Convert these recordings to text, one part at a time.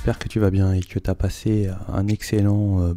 j'espère que tu vas bien et que tu as passé un excellent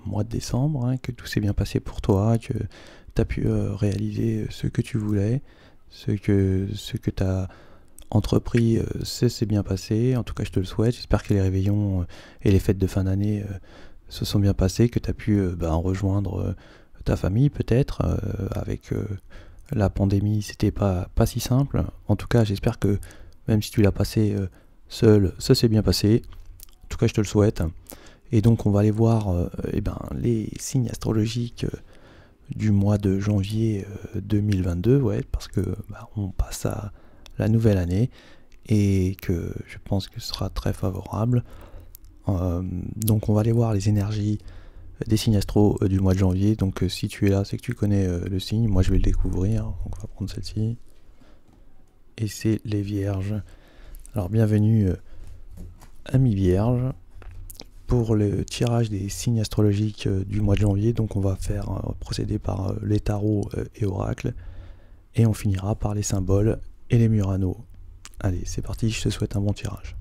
mois de décembre, hein, que tout s'est bien passé pour toi, que tu as pu réaliser ce que tu voulais, ce que tu as entrepris, ça s'est bien passé. En tout cas, je te le souhaite. J'espère que les réveillons et les fêtes de fin d'année se sont bien passées, que tu as pu rejoindre ta famille peut-être. Avec la pandémie, c'était pas si simple. En tout cas, j'espère que même si tu l'as passé seul, ça s'est bien passé. En tout cas, je te le souhaite. Et donc, on va aller voir les signes astrologiques du mois de janvier 2022, ouais, parce que on passe à la nouvelle année et que je pense que ce sera très favorable. Donc, on va aller voir les énergies des signes astro du mois de janvier. Donc, si tu es là, c'est que tu connais le signe. Moi, je vais le découvrir. Donc, on va prendre celle-ci. Et c'est les Vierges. Alors, bienvenue, amis Vierges, pour le tirage des signes astrologiques du mois de janvier. Donc on va procéder par les tarots et oracles, et on finira par les symboles et les muranos. Allez, c'est parti, je te souhaite un bon tirage.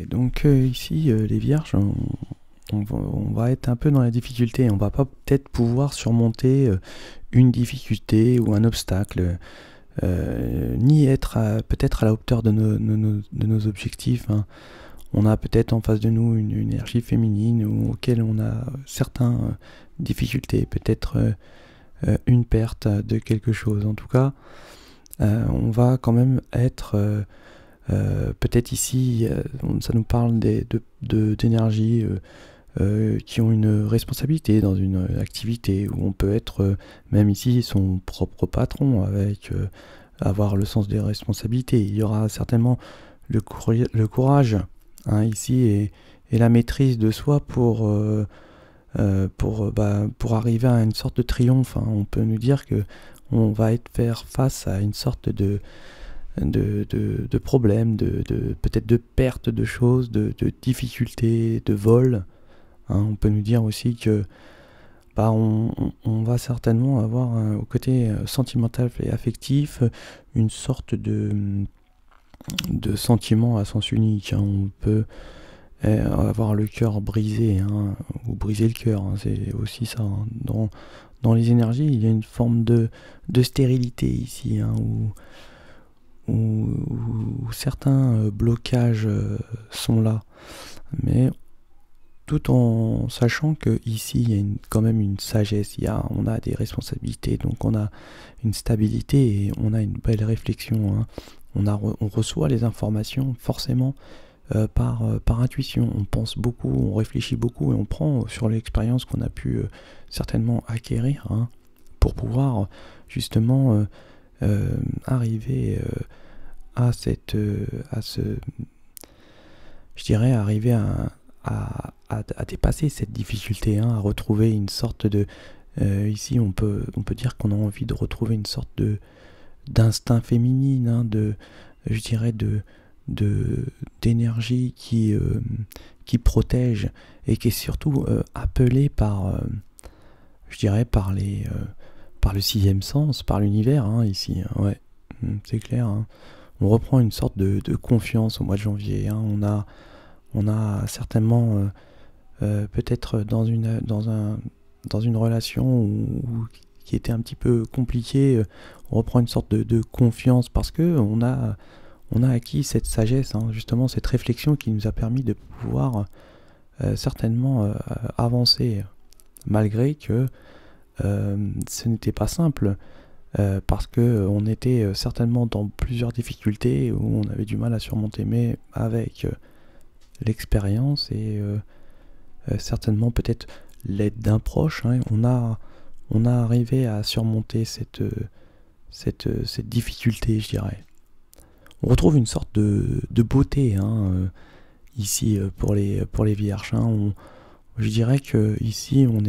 Donc ici, les Vierges, on va être un peu dans la difficulté. On va pas peut-être pouvoir surmonter une difficulté ou un obstacle, ni être peut-être à la hauteur de nos objectifs, hein. On a peut-être en face de nous une énergie féminine auquel on a certaines difficultés, peut-être une perte de quelque chose. En tout cas, on va quand même être... peut-être ici, ça nous parle d'énergie qui ont une responsabilité dans une activité où on peut être, même ici, son propre patron, avec avoir le sens des responsabilités. Il y aura certainement le courage, hein, ici, et la maîtrise de soi pour arriver à une sorte de triomphe, hein. On peut nous dire que on va faire face à une sorte de problèmes, peut-être de perte de choses, de difficultés, de vol, hein. On peut nous dire aussi que on va certainement avoir au côté sentimental et affectif une sorte de sentiment à sens unique, hein. On peut avoir le cœur brisé, hein, ou briser le cœur, hein. C'est aussi ça, hein. Dans les énergies, il y a une forme de stérilité ici, hein, où certains blocages sont là, mais tout en sachant que ici il y a quand même une sagesse, on a des responsabilités, donc on a une stabilité et on a une belle réflexion, hein. On reçoit les informations forcément par intuition, on pense beaucoup, on réfléchit beaucoup et on prend sur l'expérience qu'on a pu certainement acquérir, hein, pour pouvoir justement arriver arriver à dépasser cette difficulté, hein, à retrouver une sorte de ici on peut dire qu'on a envie de retrouver une sorte d'instinct féminine, hein, je dirais d'énergie qui protège et qui est surtout appelée par par le sixième sens, par l'univers, hein, ici, hein, ouais, c'est clair, hein. On reprend une sorte de confiance au mois de janvier, hein. On a certainement peut-être dans une relation qui était un petit peu compliquée, on reprend une sorte de confiance parce que on a acquis cette sagesse, hein, justement cette réflexion qui nous a permis de pouvoir certainement avancer, malgré que ce n'était pas simple. Parce que on était certainement dans plusieurs difficultés où on avait du mal à surmonter, mais avec l'expérience et certainement peut-être l'aide d'un proche, hein, on a arrivé à surmonter cette difficulté, je dirais. On retrouve une sorte de beauté ici pour les vierges. Je dirais que ici on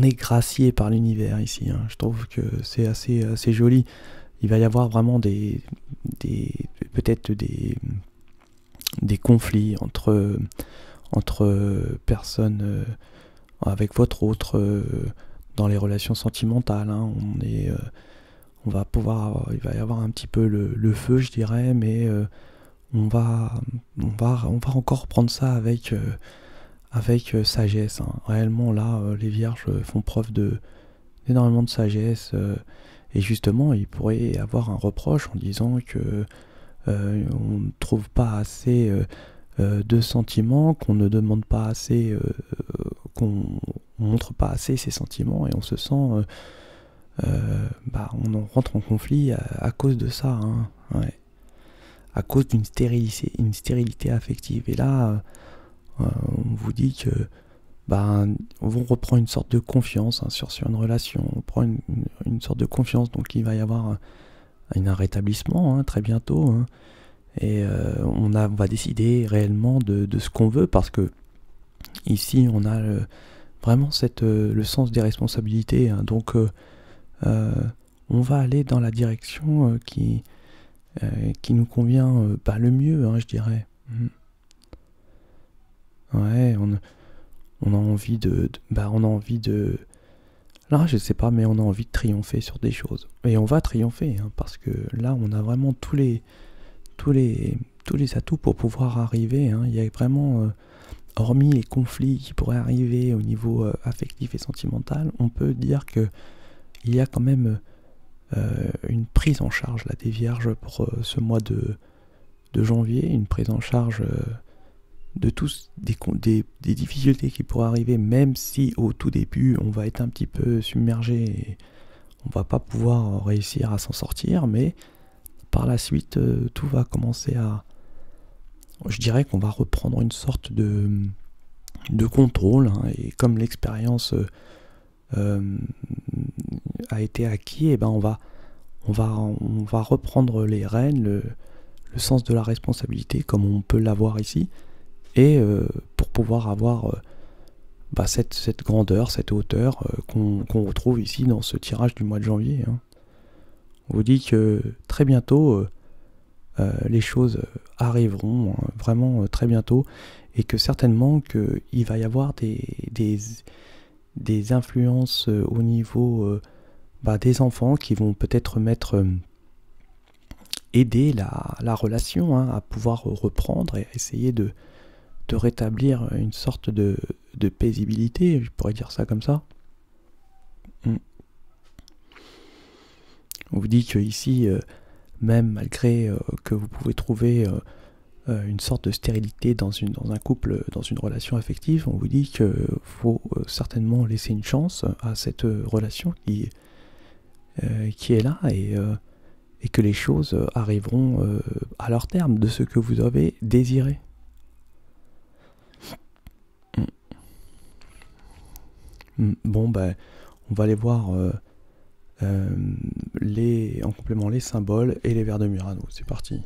est gracié par l'univers ici. Je trouve que c'est assez joli. Il va y avoir vraiment peut-être des conflits entre personnes avec votre autre dans les relations sentimentales. Il va y avoir un petit peu le feu, je dirais, mais on va encore prendre ça avec sagesse. Réellement, là, les vierges font preuve d'énormément de sagesse. Et justement, il pourrait y avoir un reproche en disant que on ne trouve pas assez de sentiments, qu'on ne demande pas assez, qu'on montre pas assez ses sentiments, et on se sent, on en rentre en conflit à cause de ça, ouais. À cause d'une stérilité affective. Et là, on vous dit que on reprend une sorte de confiance sur une relation, on prend une sorte de confiance, donc il va y avoir un rétablissement très bientôt, et on va décider réellement de ce qu'on veut, parce que ici on a vraiment le sens des responsabilités, donc on va aller dans la direction qui nous convient le mieux, je dirais. Ouais, on a envie là, je sais pas, mais on a envie de triompher sur des choses. Et on va triompher, parce que là, on a vraiment tous les atouts pour pouvoir arriver. Il y a vraiment, hormis les conflits qui pourraient arriver au niveau affectif et sentimental, on peut dire que il y a quand même une prise en charge là, des vierges pour ce mois de janvier, une prise en charge de tous des difficultés qui pourraient arriver, même si au tout début on va être un petit peu submergé et on va pas pouvoir réussir à s'en sortir, mais par la suite tout va commencer je dirais qu'on va reprendre une sorte de contrôle, et comme l'expérience a été acquis, et on va reprendre les rênes, le sens de la responsabilité comme on peut l'avoir ici, et pour pouvoir avoir cette grandeur, cette hauteur qu'on retrouve ici dans ce tirage du mois de janvier. On vous dit que très bientôt les choses arriveront, vraiment très bientôt, et que certainement qu'il va y avoir des influences au niveau des enfants qui vont peut-être aider la relation à pouvoir reprendre et essayer de rétablir une sorte de paisibilité, je pourrais dire ça comme ça. On vous dit que ici, même malgré que vous pouvez trouver une sorte de stérilité dans un couple, dans une relation affective, on vous dit qu'il faut certainement laisser une chance à cette relation qui est là, et que les choses arriveront à leur terme de ce que vous avez désiré. Bon, on va aller voir en complément les symboles et les vers de Murano. C'est parti.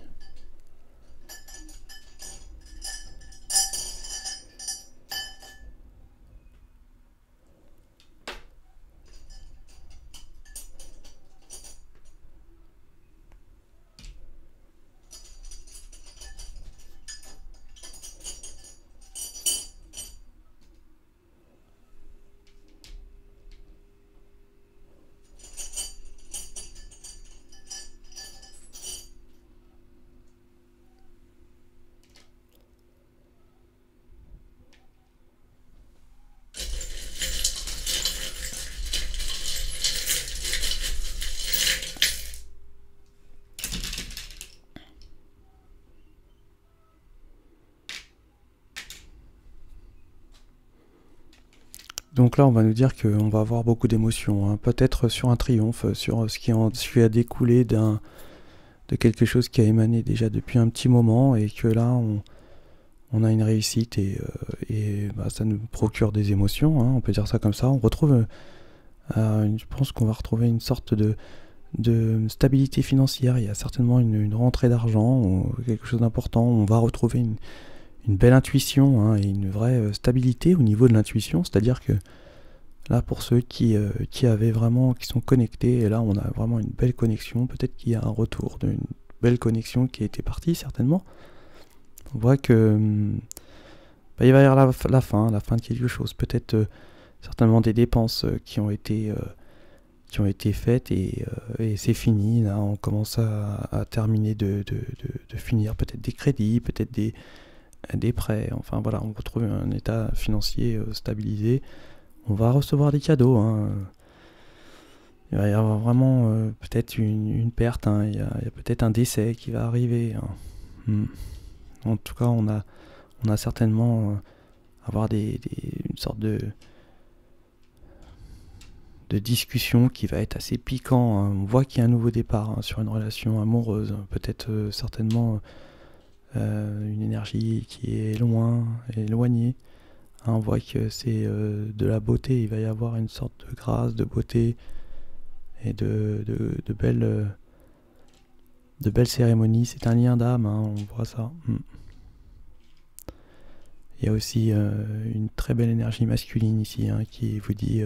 Donc là, on va nous dire qu'on va avoir beaucoup d'émotions, peut-être sur un triomphe, sur ce qui a découlé de quelque chose qui a émané déjà depuis un petit moment, et que là, on a une réussite, et ça nous procure des émotions, on peut dire ça comme ça. On retrouve, je pense qu'on va retrouver une sorte de stabilité financière. Il y a certainement une rentrée d'argent, quelque chose d'important. On va retrouver une belle intuition, hein, et une vraie stabilité au niveau de l'intuition. C'est-à-dire que là, pour ceux qui avaient vraiment, qui sont connectés, et là on a vraiment une belle connexion. Peut-être qu'il y a un retour d'une belle connexion qui était partie, certainement. On voit que il va y avoir la fin de quelque chose. Peut-être certainement des dépenses qui ont été faites, et c'est fini. Là, on commence à terminer de finir peut-être des crédits, peut-être des prêts. Enfin voilà, on retrouve un état financier stabilisé. On va recevoir des cadeaux, hein. Il va y avoir vraiment peut-être une perte, hein. Il y a peut-être un décès qui va arriver, hein. En tout cas, on a certainement avoir une sorte de discussion qui va être assez piquant, hein. On voit qu'il y a un nouveau départ, hein, sur une relation amoureuse. Peut-être certainement une énergie qui est éloignée. Hein, on voit que c'est de la beauté. Il va y avoir une sorte de grâce, de beauté et de belles cérémonies. C'est un lien d'âme, hein, on voit ça. Il y a aussi une très belle énergie masculine ici, hein, qui vous dit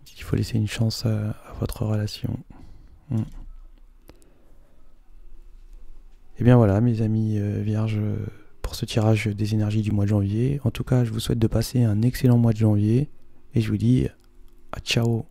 qu'il faut laisser une chance à votre relation. Et bien voilà, mes amis vierges, pour ce tirage des énergies du mois de janvier. En tout cas, je vous souhaite de passer un excellent mois de janvier, et je vous dis à ciao.